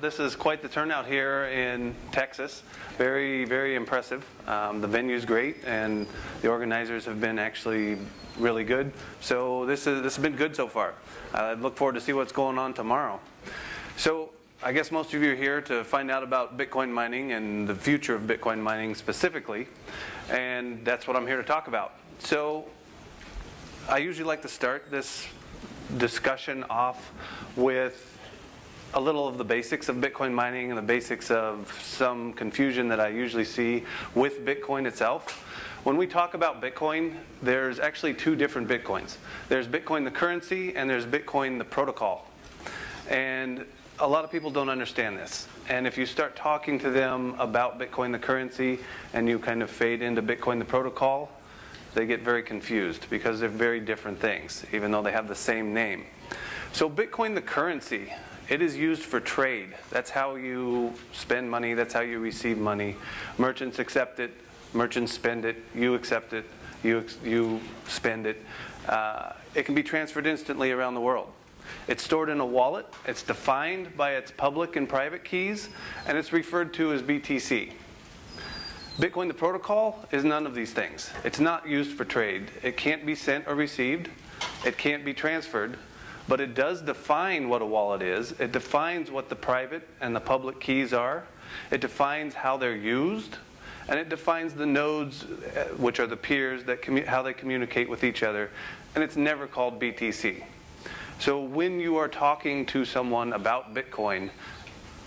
This is quite the turnout here in Texas. Very, very impressive. The venue's great, and the organizers have been actually really good. So this has been good so far. I look forward to see what's going on tomorrow. So I guess most of you are here to find out about Bitcoin mining and the future of Bitcoin mining specifically, and that's what I'm here to talk about. So I usually like to start this discussion off with a little of the basics of Bitcoin mining and the basics of some confusion that I usually see with Bitcoin itself. When we talk about Bitcoin, there's actually two different Bitcoins. There's Bitcoin the currency and there's Bitcoin the protocol. And a lot of people don't understand this. And if you start talking to them about Bitcoin the currency and you kind of fade into Bitcoin the protocol, they get very confused because they're very different things, even though they have the same name. So Bitcoin the currency, it is used for trade. That's how you spend money. That's how you receive money. Merchants accept it. Merchants spend it. You accept it. You spend it. It can be transferred instantly around the world. It's stored in a wallet. It's defined by its public and private keys, and it's referred to as BTC. Bitcoin the protocol is none of these things. It's not used for trade. It can't be sent or received. It can't be transferred. But it does define what a wallet is. It defines what the private and the public keys are. It defines how they're used. And it defines the nodes, which are the peers, how they communicate with each other. And it's never called BTC. So when you are talking to someone about Bitcoin,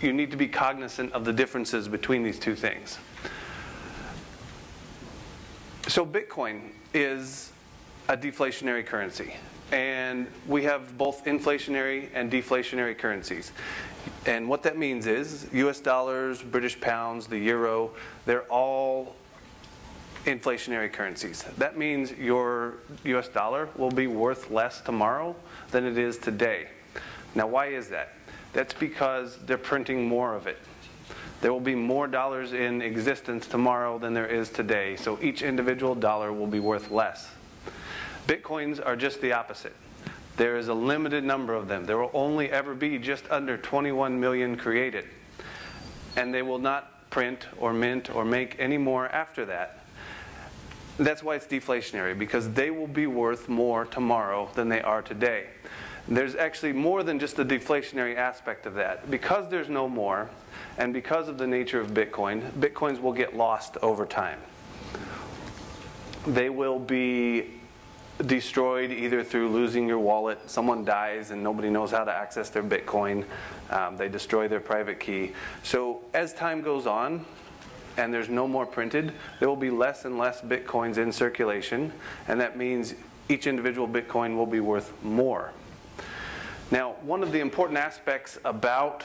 you need to be cognizant of the differences between these two things. So Bitcoin is a deflationary currency. And we have both inflationary and deflationary currencies. And what that means is US dollars, British pounds, the euro, they're all inflationary currencies. That means your US dollar will be worth less tomorrow than it is today. Now why is that? That's because they're printing more of it. There will be more dollars in existence tomorrow than there is today, so each individual dollar will be worth less. Bitcoins are just the opposite. There is a limited number of them. There will only ever be just under 21 million created. And they will not print or mint or make any more after that. That's why it's deflationary, because they will be worth more tomorrow than they are today. There's actually more than just the deflationary aspect of that. Because there's no more, and because of the nature of Bitcoin, Bitcoins will get lost over time. They will be destroyed either through losing your wallet. Someone dies and nobody knows how to access their Bitcoin. They destroy their private key. So as time goes on and there's no more printed, there will be less and less Bitcoins in circulation, and that means each individual Bitcoin will be worth more. Now, one of the important aspects about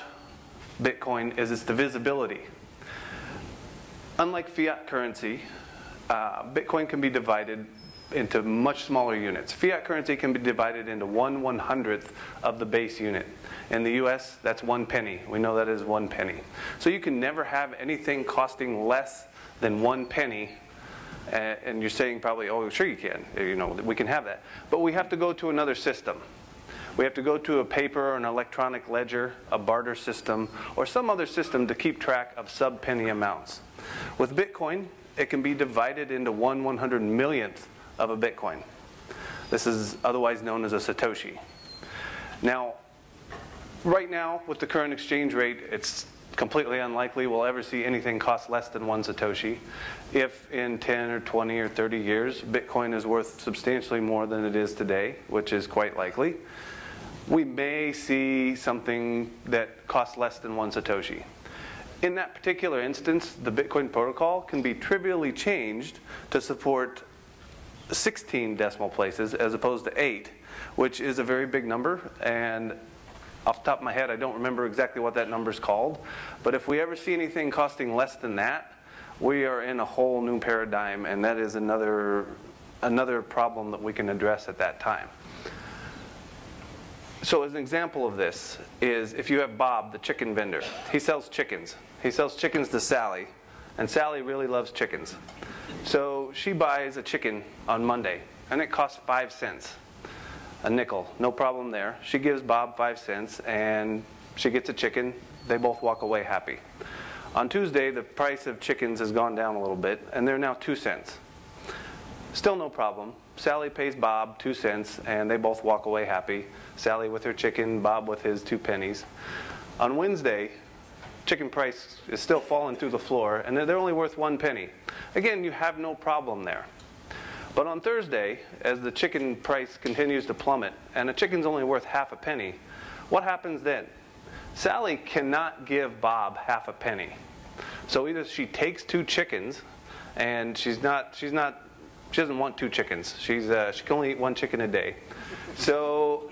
Bitcoin is its divisibility. Unlike fiat currency, Bitcoin can be divided into much smaller units. Fiat currency can be divided into 1/100th of the base unit. In the US, that's 1 penny. We know that is 1 penny. So you can never have anything costing less than 1 penny. And you're saying probably, oh, sure you can. You know, we can have that. But we have to go to another system. We have to go to a paper or an electronic ledger, a barter system, or some other system to keep track of sub-penny amounts. With Bitcoin, it can be divided into 1/100 millionth of a Bitcoin. This is otherwise known as a Satoshi. Now, right now, with the current exchange rate, it's completely unlikely we'll ever see anything cost less than 1 Satoshi. If in 10 or 20 or 30 years, Bitcoin is worth substantially more than it is today, which is quite likely, we may see something that costs less than 1 Satoshi. In that particular instance, the Bitcoin protocol can be trivially changed to support 16 decimal places as opposed to 8, which is a very big number, and off the top of my head I don't remember exactly what that number is called, but if we ever see anything costing less than that, we are in a whole new paradigm, and that is another problem that we can address at that time. So as an example of this is if you have Bob, the chicken vendor. He sells chickens. He sells chickens to Sally, and Sally really loves chickens. So she buys a chicken on Monday, and it costs 5 cents. A nickel, no problem there. She gives Bob 5 cents, and she gets a chicken they both walk away happy. On Tuesday, the price of chickens has gone down a little bit, and they're now 2 cents. Still no problem. Sally pays Bob 2 cents, and they both walk away happy. Sally with her chicken, Bob with his 2 pennies. On Wednesday, chicken price is still falling through the floor, and they're only worth 1 penny. Again, you have no problem there. But on Thursday, as the chicken price continues to plummet, and a chicken's only worth half a penny, what happens then? Sally cannot give Bob half a penny. So either she takes 2 chickens, and she doesn't want 2 chickens. She can only eat 1 chicken a day. So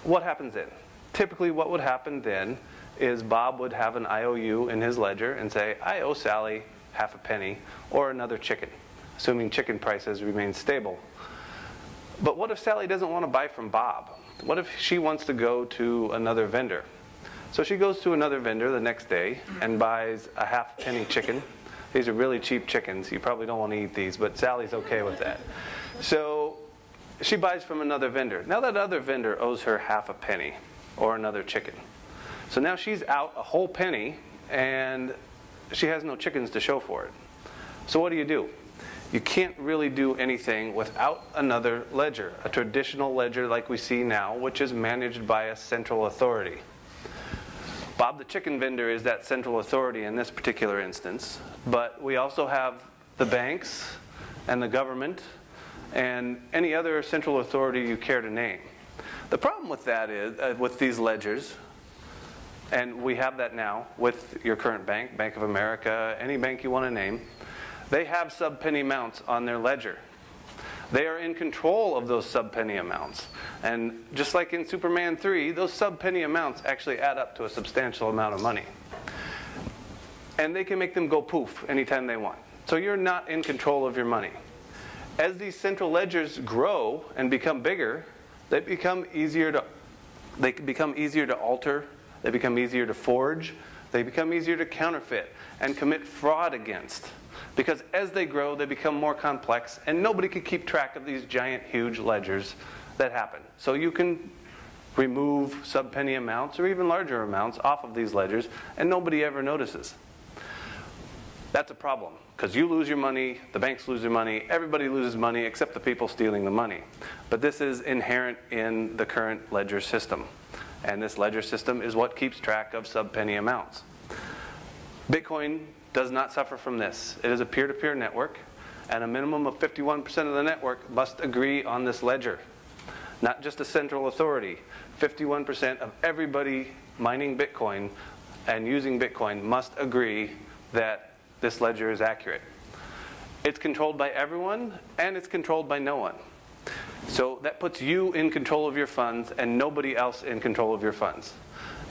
what happens then? Typically what would happen then is Bob would have an IOU in his ledger and say, I owe Sally half a penny or another chicken, assuming chicken prices remain stable. But what if Sally doesn't want to buy from Bob? What if she wants to go to another vendor? So she goes to another vendor the next day and buys a half penny chicken. These are really cheap chickens. You probably don't want to eat these, but Sally's okay with that. So she buys from another vendor. Now that other vendor owes her half a penny or another chicken. So now she's out a whole penny and she has no chickens to show for it. So what do? You can't really do anything without another ledger, a traditional ledger like we see now, which is managed by a central authority. Bob the chicken vendor is that central authority in this particular instance, but we also have the banks and the government and any other central authority you care to name. The problem with that is, with these ledgers, and we have that now with your current bank, Bank of America, any bank you want to name, they have sub-penny amounts on their ledger. They are in control of those sub-penny amounts. And just like in Superman 3, those sub-penny amounts actually add up to a substantial amount of money. And they can make them go poof anytime they want. So you're not in control of your money. As these central ledgers grow and become bigger, they become easier to alter, they become easier to forge, they become easier to counterfeit and commit fraud against. Because as they grow, they become more complex, and nobody can keep track of these giant, huge ledgers that happen. So you can remove sub-penny amounts or even larger amounts off of these ledgers, and nobody ever notices. That's a problem, because you lose your money, the banks lose their money, everybody loses money except the people stealing the money. But this is inherent in the current ledger system. And this ledger system is what keeps track of sub-penny amounts. Bitcoin does not suffer from this. It is a peer-to-peer network, and a minimum of 51% of the network must agree on this ledger. Not just a central authority. 51% of everybody mining Bitcoin and using Bitcoin must agree that this ledger is accurate. It's controlled by everyone, and it's controlled by no one. So that puts you in control of your funds and nobody else in control of your funds.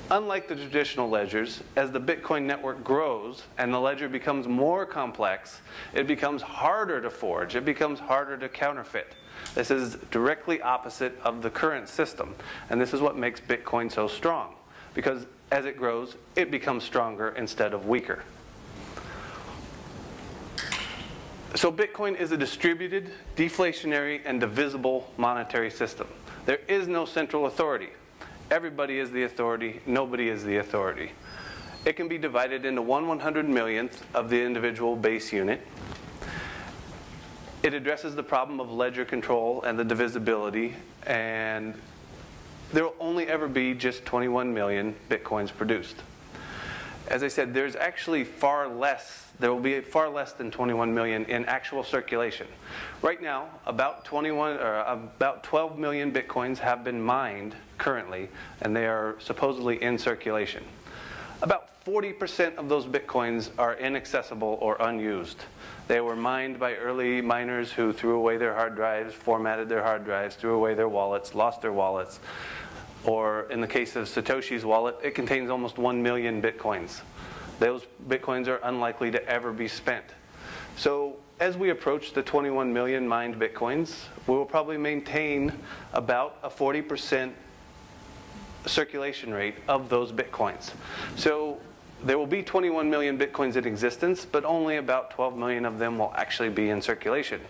Unlike the traditional ledgers, as the Bitcoin network grows and the ledger becomes more complex, it becomes harder to forge, it becomes harder to counterfeit. This is directly opposite of the current system, and this is what makes Bitcoin so strong, because as it grows, it becomes stronger instead of weaker. So Bitcoin is a distributed, deflationary, and divisible monetary system. There is no central authority. Everybody is the authority, nobody is the authority. It can be divided into 1/100,000,000th of the individual base unit. It addresses the problem of ledger control and the divisibility, and there will only ever be just 21 million Bitcoins produced. As I said, there's actually there will be far less than 21 million in actual circulation. Right now, about 12 million Bitcoins have been mined currently, and they are supposedly in circulation. About 40% of those Bitcoins are inaccessible or unused. They were mined by early miners who threw away their hard drives, formatted their hard drives, threw away their wallets, lost their wallets. Or in the case of Satoshi's wallet, it contains almost 1 million Bitcoins. Those Bitcoins are unlikely to ever be spent. So as we approach the 21 million mined Bitcoins, we will probably maintain about a 40% circulation rate of those Bitcoins. So there will be 21 million Bitcoins in existence, but only about 12 million of them will actually be in circulation.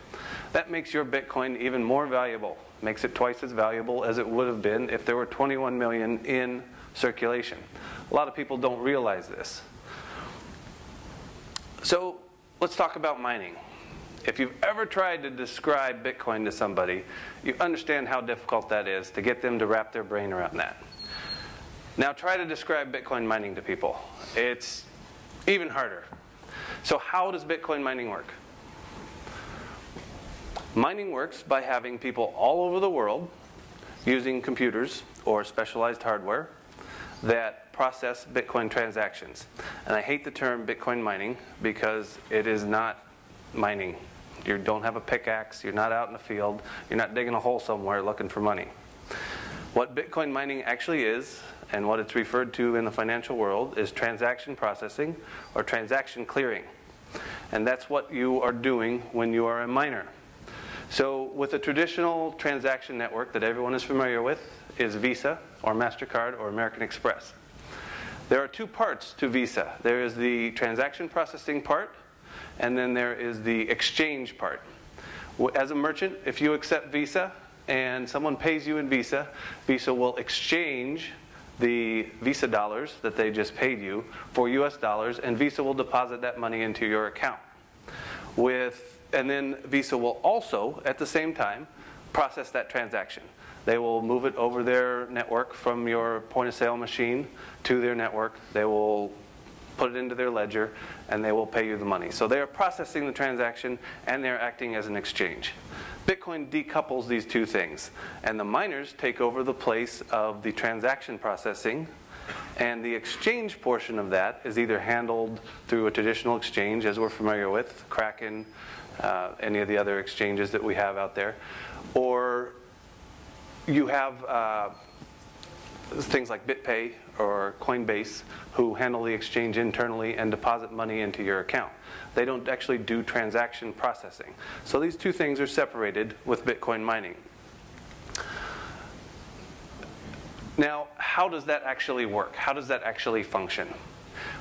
That makes your Bitcoin even more valuable. Makes it twice as valuable as it would have been if there were 21 million in circulation. A lot of people don't realize this. So let's talk about mining. If you've ever tried to describe Bitcoin to somebody, you understand how difficult that is to get them to wrap their brain around that. Now try to describe Bitcoin mining to people. It's even harder. So how does Bitcoin mining work? Mining works by having people all over the world using computers or specialized hardware that process Bitcoin transactions. And I hate the term Bitcoin mining because it is not mining. You don't have a pickaxe, you're not out in the field, you're not digging a hole somewhere looking for money. What Bitcoin mining actually is, and what it's referred to in the financial world, is transaction processing or transaction clearing. And that's what you are doing when you are a miner. So with a traditional transaction network that everyone is familiar with is Visa or MasterCard or American Express. There are two parts to Visa. There is the transaction processing part, and then there is the exchange part. As a merchant, if you accept Visa and someone pays you in Visa, Visa will exchange the Visa dollars that they just paid you for US dollars, and Visa will deposit that money into your account. And then Visa will also, at the same time, process that transaction. They will move it over their network from your point-of-sale machine to their network. They will put it into their ledger, and they will pay you the money. So they are processing the transaction, and they're acting as an exchange. Bitcoin decouples these two things, and the miners take over the place of the transaction processing, and the exchange portion of that is either handled through a traditional exchange, as we're familiar with, Kraken, any of the other exchanges that we have out there, or you have things like BitPay or Coinbase who handle the exchange internally and deposit money into your account. They don't actually do transaction processing. So these two things are separated with Bitcoin mining. Now, how does that actually work? How does that actually function?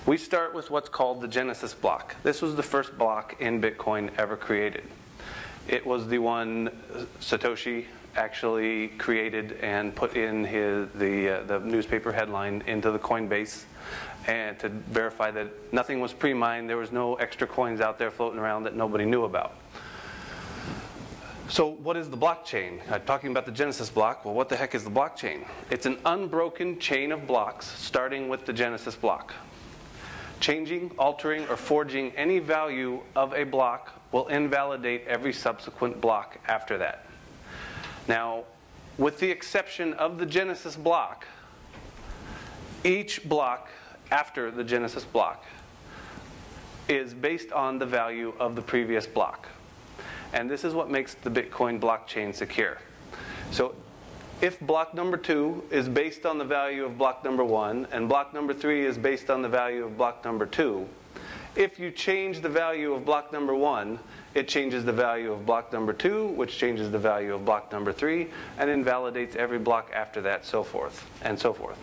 We start with what's called the Genesis block. This was the first block in Bitcoin ever created. It was the one Satoshi actually created and put in the newspaper headline into the Coinbase, and to verify that nothing was pre-mined, there was no extra coins out there floating around that nobody knew about. So what is the blockchain? Talking about the Genesis block, well, what the heck is the blockchain? It's an unbroken chain of blocks starting with the Genesis block. Changing, altering, or forging any value of a block will invalidate every subsequent block after that. Now, with the exception of the Genesis block, each block after the Genesis block is based on the value of the previous block. And this is what makes the Bitcoin blockchain secure. So if block number 2 is based on the value of block number 1, and block number 3 is based on the value of block number 2, if you change the value of block number 1, it changes the value of block number 2, which changes the value of block number 3, and invalidates every block after that, so forth, and so forth.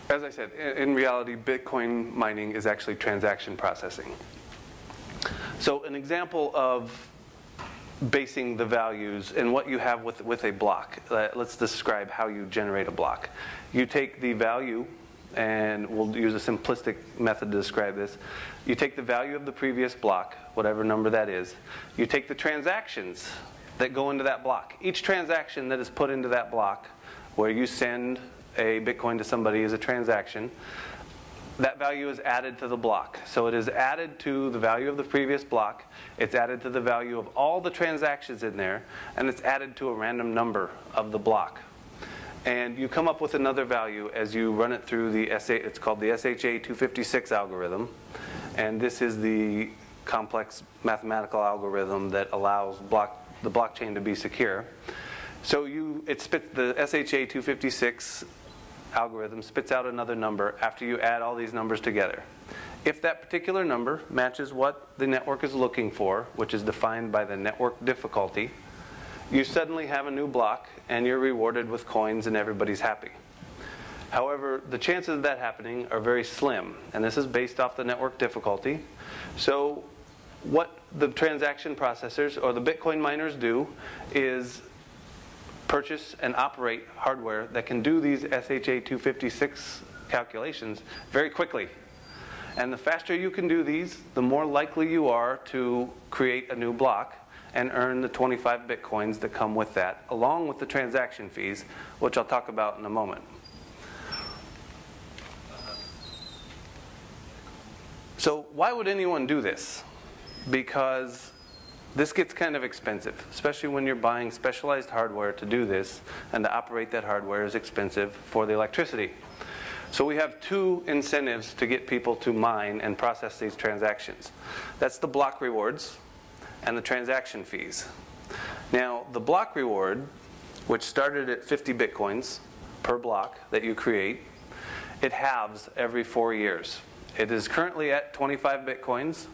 As I said, in reality, Bitcoin mining is actually transaction processing. So an example of basing the values and what you have with a block. Let's describe how you generate a block. You take the value, and we'll use a simplistic method to describe this. You take the value of the previous block, whatever number that is. You take the transactions that go into that block. Each transaction that is put into that block, where you send a Bitcoin to somebody is a transaction, that value is added to the block. So it is added to the value of the previous block, it's added to the value of all the transactions in there, and it's added to a random number of the block. And you come up with another value as you run it through the it's called the SHA-256 algorithm. And this is the complex mathematical algorithm that allows the blockchain to be secure. So the SHA-256 algorithm spits out another number after you add all these numbers together. If that particular number matches what the network is looking for, which is defined by the network difficulty, you suddenly have a new block and you're rewarded with coins and everybody's happy. However, the chances of that happening are very slim, and this is based off the network difficulty. So what the transaction processors or the Bitcoin miners do is purchase and operate hardware that can do these SHA-256 calculations very quickly. And the faster you can do these, the more likely you are to create a new block and earn the 25 Bitcoins that come with that, along with the transaction fees, which I'll talk about in a moment. So why would anyone do this? Because this gets kind of expensive, especially when you're buying specialized hardware to do this, and to operate that hardware is expensive for the electricity. So we have two incentives to get people to mine and process these transactions. That's the block rewards and the transaction fees. Now, the block reward, which started at 50 Bitcoins per block that you create, it halves every 4 years. It is currently at 25 Bitcoins,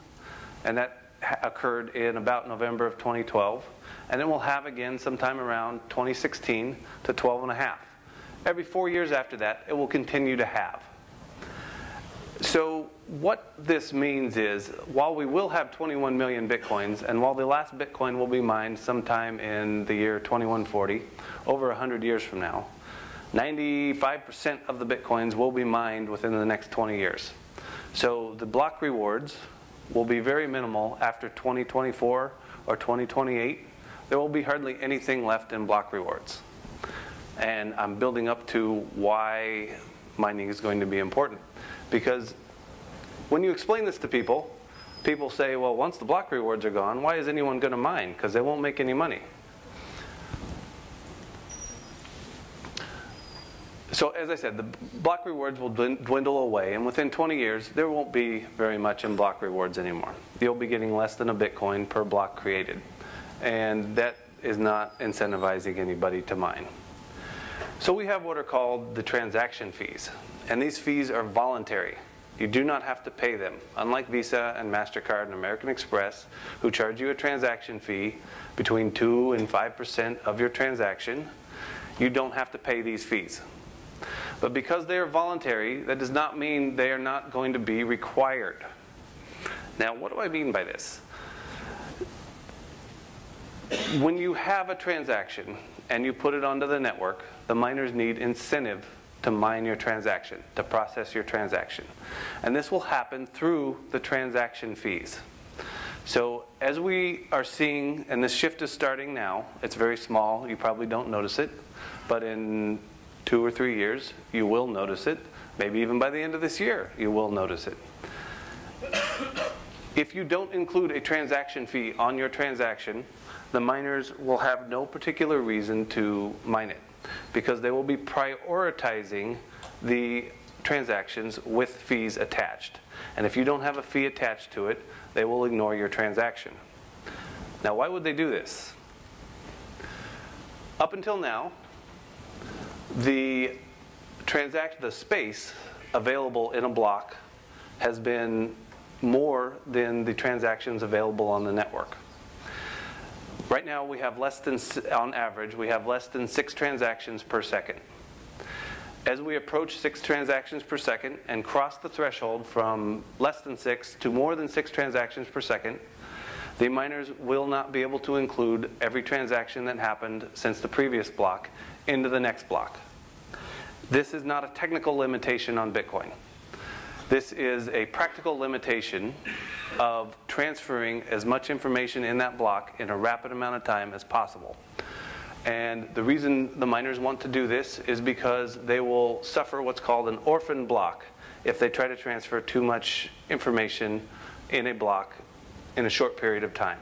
and that occurred in about November of 2012, and it will halve again sometime around 2016 to 12.5. Every 4 years after that, it will continue to halve. So what this means is, while we will have 21 million Bitcoins, and while the last Bitcoin will be mined sometime in the year 2140, over 100 years from now, 95% of the Bitcoins will be mined within the next 20 years. So the block rewards will be very minimal after 2024 or 2028. There will be hardly anything left in block rewards. And I'm building up to why mining is going to be important. Because when you explain this to people, people say, well, once the block rewards are gone, why is anyone going to mine? Because they won't make any money. So as I said, the block rewards will dwindle away, and within 20 years, there won't be very much in block rewards anymore. You'll be getting less than a Bitcoin per block created. And that is not incentivizing anybody to mine. So we have what are called the transaction fees. And these fees are voluntary. You do not have to pay them. Unlike Visa and MasterCard and American Express, who charge you a transaction fee between 2 and 5% of your transaction, you don't have to pay these fees. But because they are voluntary, that does not mean they are not going to be required. Now, what do I mean by this? When you have a transaction and you put it onto the network, the miners need incentive to mine your transaction, to process your transaction. And this will happen through the transaction fees. So as we are seeing, and this shift is starting now, it's very small, you probably don't notice it, but in 2 or 3 years, you will notice it. Maybe even by the end of this year, you will notice it. If you don't include a transaction fee on your transaction, the miners will have no particular reason to mine it, because they will be prioritizing the transactions with fees attached. And if you don't have a fee attached to it, they will ignore your transaction. Now, why would they do this? Up until now, the space available in a block has been more than the transactions available on the network. Right now, we have less than, on average, we have less than 6 transactions per second. As we approach 6 transactions per second and cross the threshold from less than 6 to more than 6 transactions per second, the miners will not be able to include every transaction that happened since the previous block into the next block. This is not a technical limitation on Bitcoin. This is a practical limitation of transferring as much information in that block in a rapid amount of time as possible. And the reason the miners want to do this is because they will suffer what's called an orphan block if they try to transfer too much information in a block in a short period of time.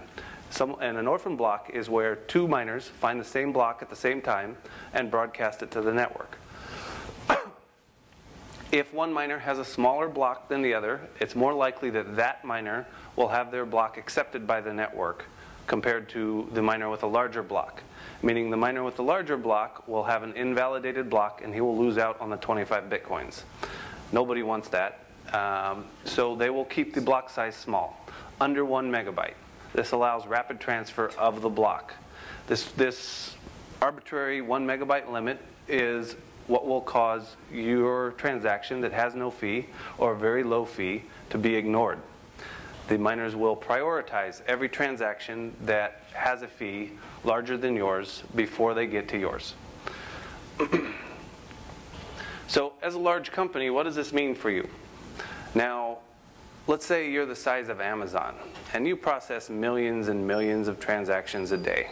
And an orphan block is where 2 miners find the same block at the same time and broadcast it to the network. If one miner has a smaller block than the other, it's more likely that that miner will have their block accepted by the network compared to the miner with a larger block. Meaning the miner with the larger block will have an invalidated block and he will lose out on the 25 Bitcoins. Nobody wants that. So they will keep the block size small, under 1 megabyte. This allows rapid transfer of the block. This arbitrary 1 megabyte limit is what will cause your transaction that has no fee or a very low fee to be ignored. The miners will prioritize every transaction that has a fee larger than yours before they get to yours. So as a large company, what does this mean for you? Now, let's say you're the size of Amazon, and you process millions and millions of transactions a day.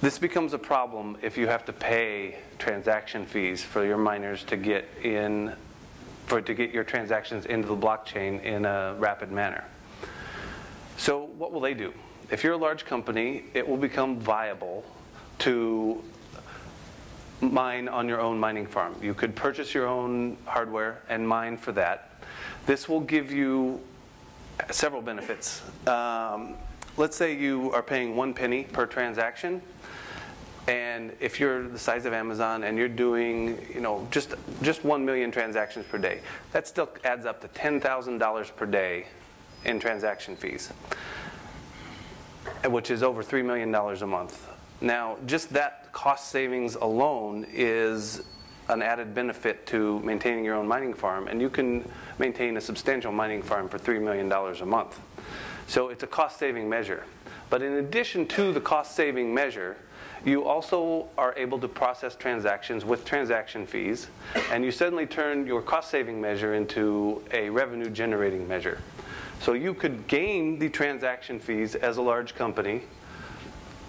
This becomes a problem if you have to pay transaction fees for your miners to get your transactions into the blockchain in a rapid manner. So what will they do? If you're a large company, it will become viable to mine on your own mining farm. You could purchase your own hardware and mine for that. This will give you several benefits. Let's say you are paying 1 penny per transaction, and if you're the size of Amazon and you're doing, just 1 million transactions per day, that still adds up to $10,000 per day in transaction fees, which is over $3 million a month. Now, just that cost savings alone is an added benefit to maintaining your own mining farm, and you can maintain a substantial mining farm for $3 million a month. So it's a cost-saving measure. But in addition to the cost-saving measure, you also are able to process transactions with transaction fees, and you suddenly turn your cost-saving measure into a revenue-generating measure. So you could gain the transaction fees as a large company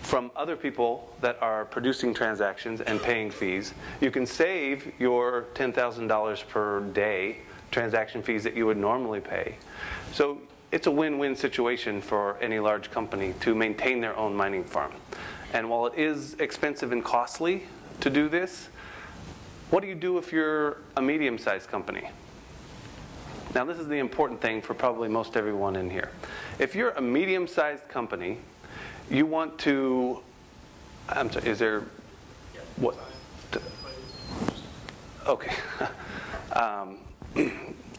from other people that are producing transactions and paying fees. You can save your $10,000 per day transaction fees that you would normally pay. So it's a win-win situation for any large company to maintain their own mining farm. And while it is expensive and costly to do this, what do you do if you're a medium-sized company? Now, this is the important thing for probably most everyone in here. If you're a medium-sized company, you want to, I'm sorry, is there, what? Okay.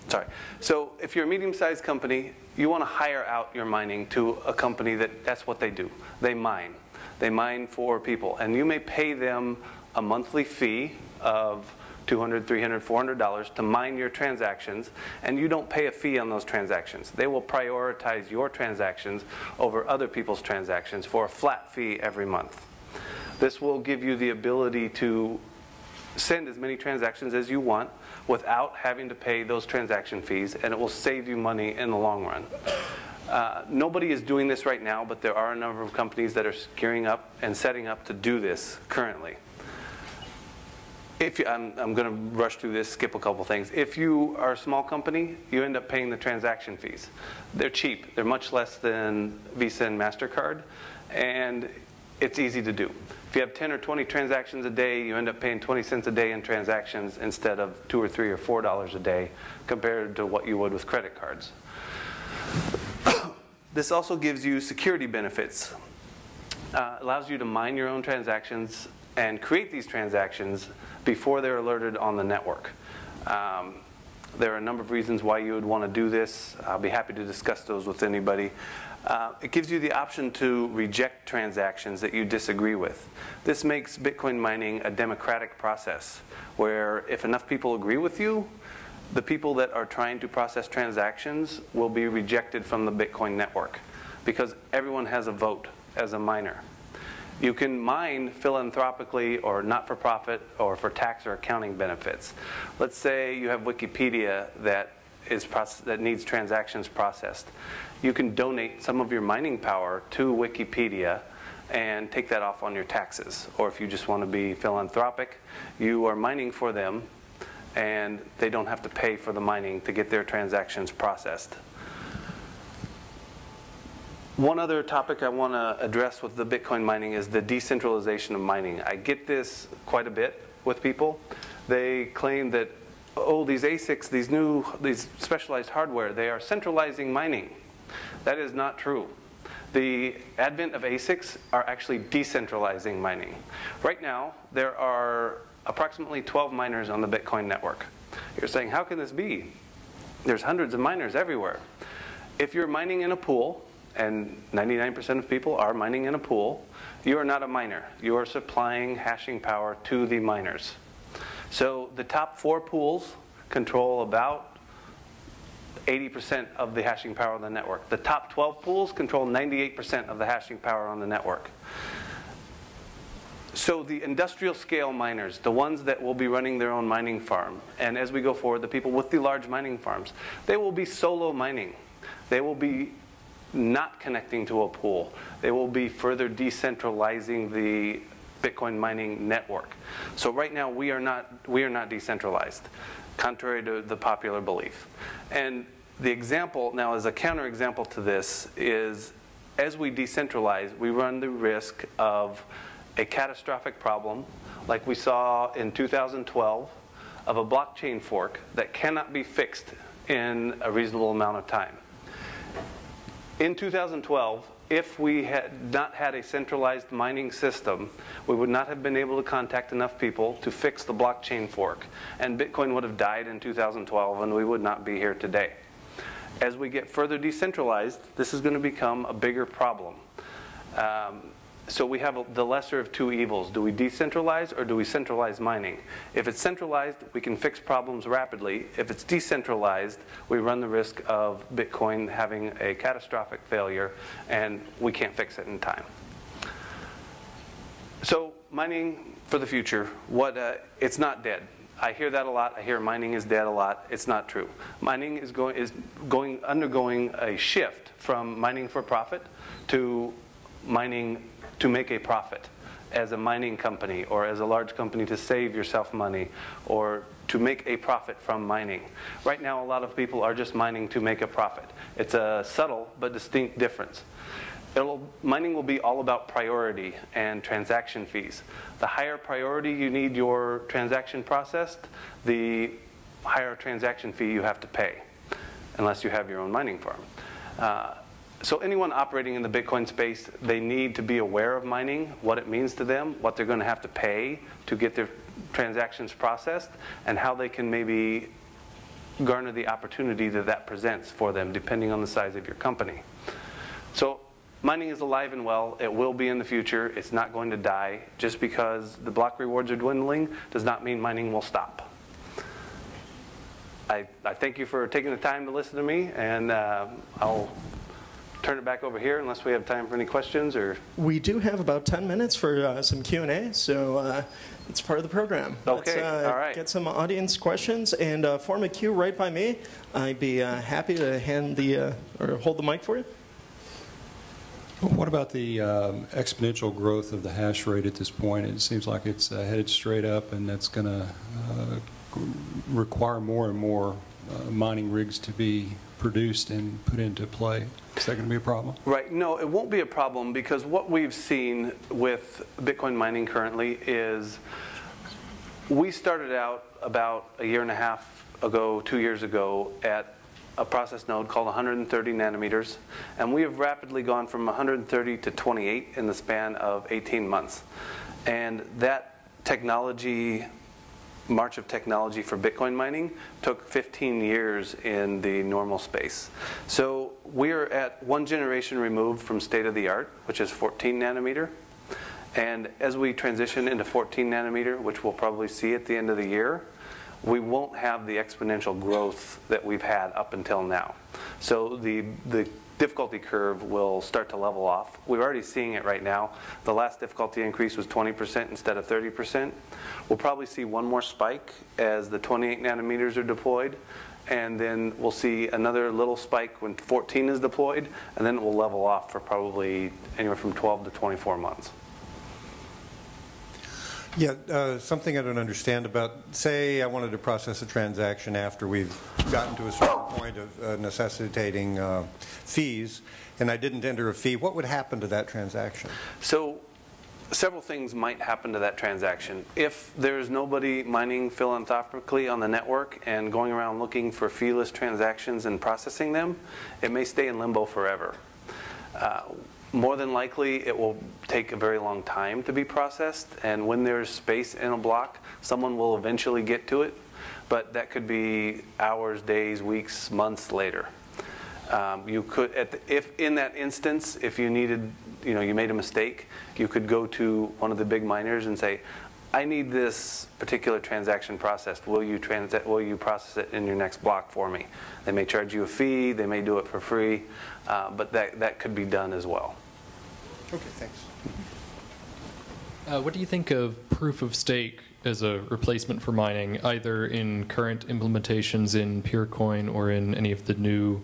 Sorry. So if you're a medium-sized company, you want to hire out your mining to a company that's what they do. They mine. They mine for people. And you may pay them a monthly fee of $200, $300, $400 to mine your transactions, and you don't pay a fee on those transactions. They will prioritize your transactions over other people's transactions for a flat fee every month. This will give you the ability to send as many transactions as you want without having to pay those transaction fees, and it will save you money in the long run. Nobody is doing this right now, but there are a number of companies that are gearing up and setting up to do this currently. I'm going to rush through this, skip a couple things. If you are a small company, you end up paying the transaction fees. They're cheap. They're much less than Visa and MasterCard, and it's easy to do. If you have 10 or 20 transactions a day, you end up paying 20 cents a day in transactions instead of $2 or $3 or $4 a day compared to what you would with credit cards. This also gives you security benefits. Allows you to mine your own transactions and create these transactions before they're alerted on the network. There are a number of reasons why you would want to do this. I'll be happy to discuss those with anybody. It gives you the option to reject transactions that you disagree with. This makes Bitcoin mining a democratic process, where if enough people agree with you, the people that are trying to process transactions will be rejected from the Bitcoin network, because everyone has a vote as a miner. You can mine philanthropically or not-for-profit or for tax or accounting benefits. Let's say you have Wikipedia that needs transactions processed. You can donate some of your mining power to Wikipedia and take that off on your taxes. Or if you just want to be philanthropic, you are mining for them and they don't have to pay for the mining to get their transactions processed. One other topic I want to address with the Bitcoin mining is the decentralization of mining. I get this quite a bit with people. They claim that, oh, these ASICs, these specialized hardware, they are centralizing mining. That is not true. The advent of ASICs are actually decentralizing mining. Right now, there are approximately 12 miners on the Bitcoin network. You're saying, how can this be? There's hundreds of miners everywhere. If you're mining in a pool, and 99% of people are mining in a pool, you are not a miner. You are supplying hashing power to the miners. So the top 4 pools control about 80% of the hashing power on the network. The top 12 pools control 98% of the hashing power on the network. So the industrial scale miners, the ones that will be running their own mining farm, and as we go forward, the people with the large mining farms, they will be solo mining. They will be not connecting to a pool. They will be further decentralizing the Bitcoin mining network. So right now we are not decentralized, contrary to the popular belief. And the example now, as a counterexample to this, is as we decentralize, we run the risk of a catastrophic problem like we saw in 2012 of a blockchain fork that cannot be fixed in a reasonable amount of time. In 2012, if we had not had a centralized mining system, we would not have been able to contact enough people to fix the blockchain fork. And Bitcoin would have died in 2012 and we would not be here today. As we get further decentralized, this is going to become a bigger problem. So we have the lesser of two evils. Do we decentralize or do we centralize mining? If it's centralized, we can fix problems rapidly. If it's decentralized, we run the risk of Bitcoin having a catastrophic failure and we can't fix it in time. So mining for the future, it's not dead. I hear that a lot. I hear mining is dead a lot. It's not true. Mining is undergoing a shift from mining for profit to mining to make a profit as a mining company or as a large company to save yourself money or to make a profit from mining. Right now, a lot of people are just mining to make a profit. It's a subtle but distinct difference. Mining will be all about priority and transaction fees. The higher priority you need your transaction processed, the higher transaction fee you have to pay, unless you have your own mining farm. So anyone operating in the Bitcoin space, they need to be aware of mining, what it means to them, what they're going to have to pay to get their transactions processed, and how they can maybe garner the opportunity that presents for them, depending on the size of your company. So mining is alive and well. It will be in the future. It's not going to die. Just because the block rewards are dwindling does not mean mining will stop. I thank you for taking the time to listen to me, and I'll turn it back over here unless we have time for any questions. Or we do have about 10 minutes for some Q&A, so it's part of the program. Okay, Let's, all right. Get some audience questions and form a queue right by me. I'd be happy to hand or hold the mic for you. What about the exponential growth of the hash rate at this point? It seems like it's headed straight up, and that's going to require more and more mining rigs to be produced and put into play. Is that going to be a problem? Right. No, it won't be a problem, because what we've seen with Bitcoin mining currently is we started out about a year and a half ago, 2 years ago, at a process node called 130 nanometers, and we have rapidly gone from 130 to 28 in the span of 18 months. And that technology, march of technology for Bitcoin mining took 15 years in the normal space. So we're at one generation removed from state of the art, which is 14 nanometer. And as we transition into 14 nanometer, which we'll probably see at the end of the year, we won't have the exponential growth that we've had up until now. So the difficulty curve will start to level off. We're already seeing it right now. The last difficulty increase was 20% instead of 30%. We'll probably see one more spike as the 28 nanometers are deployed, and then we'll see another little spike when 14 is deployed, and then it will level off for probably anywhere from 12 to 24 months. Yeah, something I don't understand about, say I wanted to process a transaction after we've gotten to a certain point of necessitating fees, and I didn't enter a fee. What would happen to that transaction? So several things might happen to that transaction. If there's nobody mining philanthropically on the network and going around looking for feeless transactions and processing them, it may stay in limbo forever. More than likely, it will take a very long time to be processed, and when there's space in a block, someone will eventually get to it, but that could be hours, days, weeks, months later. You could, if in that instance, if you needed, you made a mistake, you could go to one of the big miners and say, I need this particular transaction processed. Will you process it in your next block for me? They may charge you a fee. They may do it for free, but that could be done as well. Okay, thanks. What do you think of proof of stake as a replacement for mining, either in current implementations in PureCoin or in any of the new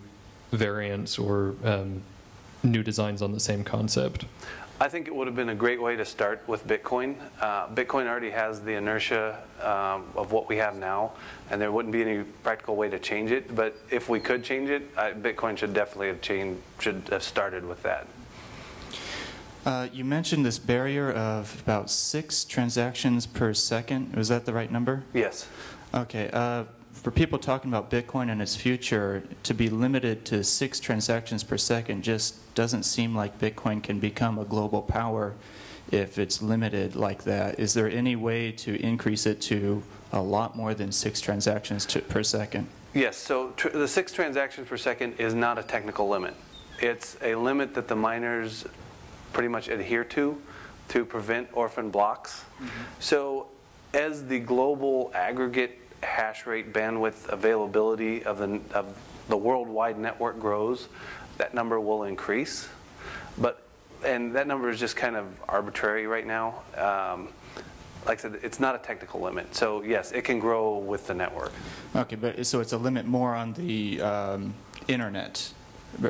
variants or new designs on the same concept? I think it would have been a great way to start with Bitcoin. Bitcoin already has the inertia of what we have now, and there wouldn't be any practical way to change it. But if we could change it, Bitcoin should definitely should have started with that. You mentioned this barrier of about 6 transactions per second. Was that the right number? Yes. Okay. For people talking about Bitcoin and its future, to be limited to 6 transactions per second just doesn't seem like Bitcoin can become a global power if it's limited like that. Is there any way to increase it to a lot more than 6 transactions per second? Yes. So the 6 transactions per second is not a technical limit. It's a limit that the miners pretty much adhere to prevent orphan blocks. So as the global aggregate hash rate bandwidth availability of the worldwide network grows, that number will increase. And that number is just kind of arbitrary right now. Like I said, it's not a technical limit. So yes, it can grow with the network. Okay, but so it's a limit more on the internet,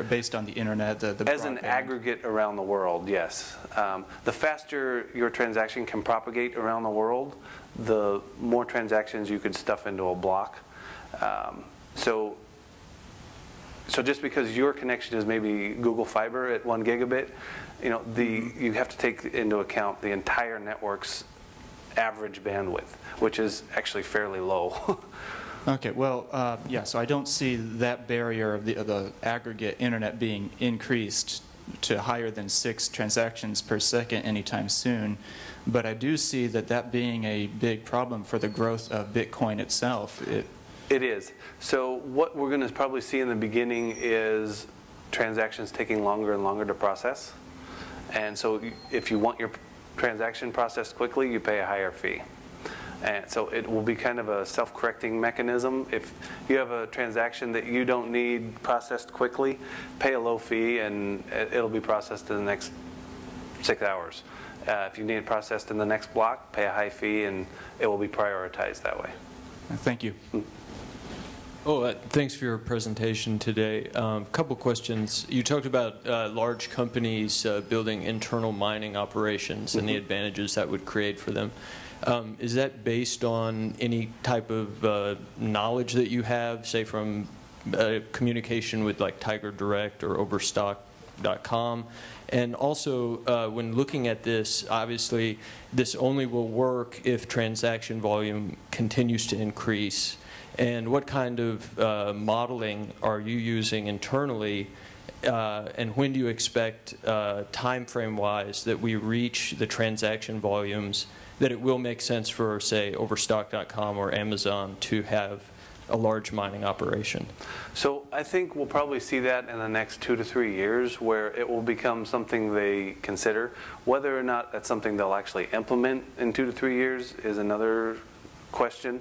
based on the internet, the As an broadband. aggregate around the world, yes. The faster your transaction can propagate around the world, the more transactions you could stuff into a block. So just because your connection is maybe Google Fiber at 1 gigabit, you have to take into account the entire network's average bandwidth, which is actually fairly low. Okay, well, yeah, so I don't see that barrier of the aggregate internet being increased to higher than 6 transactions per second anytime soon, but I do see that being a big problem for the growth of Bitcoin itself. It is. So what we're going to probably see in the beginning is transactions taking longer and longer to process. And so if you want your transaction processed quickly, you pay a higher fee. And so it will be kind of a self-correcting mechanism. If you have a transaction that you don't need processed quickly, pay a low fee and it'll be processed in the next 6 hours. If you need it processed in the next block, pay a high fee and it will be prioritized that way. Thank you. Thanks for your presentation today. A couple questions. You talked about large companies building internal mining operations and the advantages that would create for them. Is that based on any type of knowledge that you have, say from communication with like Tiger Direct or Overstock.com? And also, when looking at this, obviously, this only will work if transaction volume continues to increase. And what kind of modeling are you using internally? And when do you expect, time frame-wise, that we reach the transaction volumes that it will make sense for, say, Overstock.com or Amazon to have a large mining operation? So I think we'll probably see that in the next 2 to 3 years, where it will become something they consider. Whether or not that's something they'll actually implement in 2 to 3 years is another question.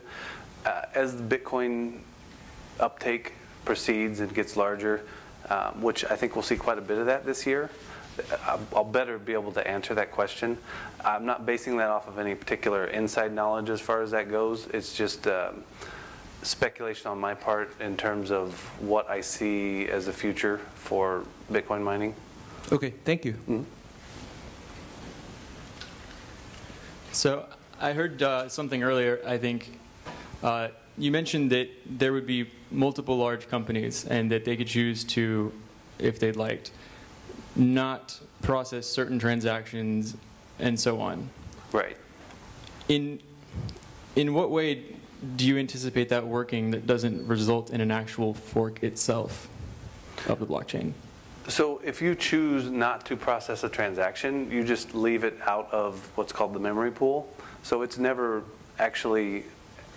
As the Bitcoin uptake proceeds and gets larger, which I think we'll see quite a bit of that this year, I'll better be able to answer that question. I'm not basing that off of any particular inside knowledge as far as that goes. It's just speculation on my part in terms of what I see as the future for Bitcoin mining. Okay, thank you. Mm-hmm. So I heard something earlier, I think. You mentioned that there would be multiple large companies and that they could choose to, if they'd liked, not process certain transactions and so on. Right. In what way do you anticipate that working that doesn't result in an actual fork itself of the blockchain? So if you choose not to process a transaction, you just leave it out of what's called the memory pool. So it's never actually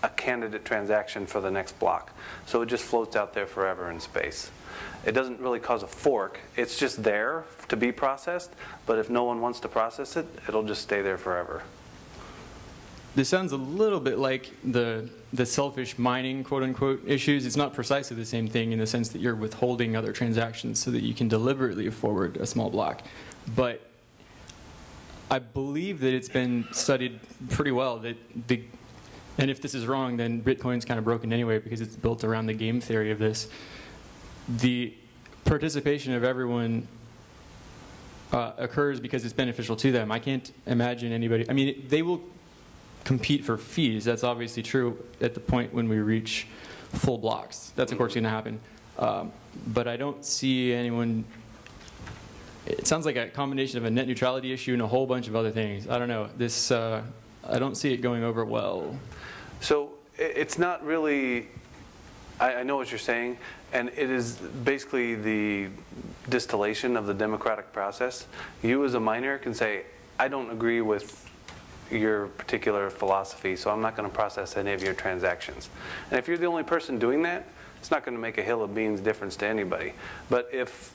a candidate transaction for the next block. So it just floats out there forever in space. It doesn't really cause a fork. It's just there to be processed, but if no one wants to process it, it'll just stay there forever. this sounds a little bit like the selfish mining, quote unquote, issues. It's not precisely the same thing in the sense that you're withholding other transactions so that you can deliberately forward a small block. But I believe that it's been studied pretty well that and if this is wrong, then Bitcoin's kind of broken anyway because it's built around the game theory of this. The participation of everyone occurs because it's beneficial to them. I can't imagine anybody, I mean, they will compete for fees. That's obviously true at the point when we reach full blocks. That's of course going to happen. But I don't see anyone, it sounds like a combination of a net neutrality issue and a whole bunch of other things. I don't know. This, I don't see it going over well. So it's not really, I know what you're saying, and it is basically the distillation of the democratic process. You as a miner can say, I don't agree with your particular philosophy, so I'm not going to process any of your transactions. And if you're the only person doing that, it's not going to make a hill of beans difference to anybody. But if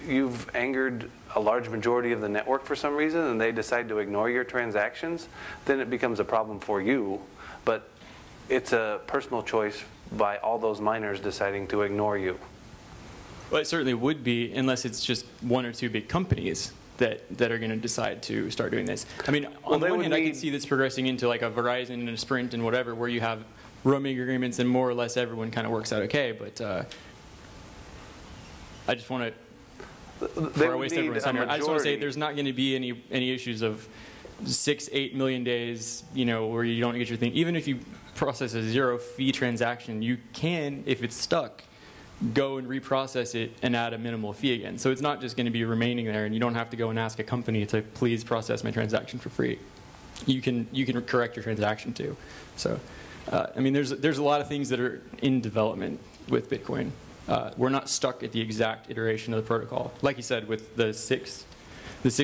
you've angered a large majority of the network for some reason and they decide to ignore your transactions, then it becomes a problem for you. But it's a personal choice by all those miners deciding to ignore you. Well, it certainly would be, unless it's just one or two big companies that are going to decide to start doing this. I mean, on the one hand, I can see this progressing into like a Verizon and a Sprint and whatever, where you have roaming agreements and more or less everyone kind of works out okay. But I just want to, before I waste everyone's time here, I just want to say there's not going to be any issues of 6-8 million days, you know, where you don't get your thing. Even if you process a zero fee transaction, you can, if it's stuck, go and reprocess it and add a minimal fee again. So it's not just going to be remaining there, and you don't have to go and ask a company to please process my transaction for free. You can correct your transaction too. So, I mean, there's a lot of things that are in development with Bitcoin. We're not stuck at the exact iteration of the protocol. Like you said, with the six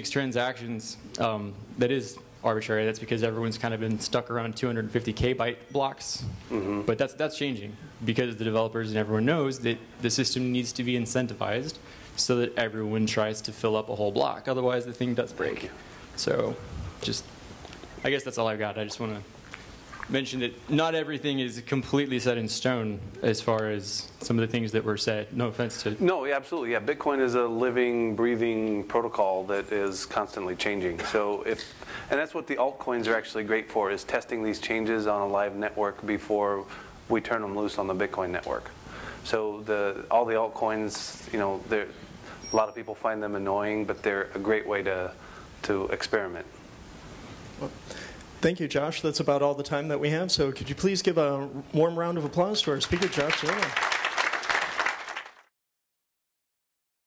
transactions, that is arbitrary. That's because everyone's kind of been stuck around 250 kbyte blocks. Mm-hmm. But that's changing because the developers and everyone knows that the system needs to be incentivized so that everyone tries to fill up a whole block. Otherwise, the thing does break. So just, I guess that's all I've got. I just want to mention that not everything is completely set in stone as far as some of the things that were said. No offense to... No, yeah, absolutely. Yeah, Bitcoin is a living, breathing protocol that is constantly changing. So and that's what the altcoins are actually great for, is testing these changes on a live network before we turn them loose on the Bitcoin network. So all the altcoins, you know, a lot of people find them annoying, but they're a great way to experiment. Well, thank you, Josh. That's about all the time that we have. So could you please give a warm round of applause to our speaker, Josh Zerlan.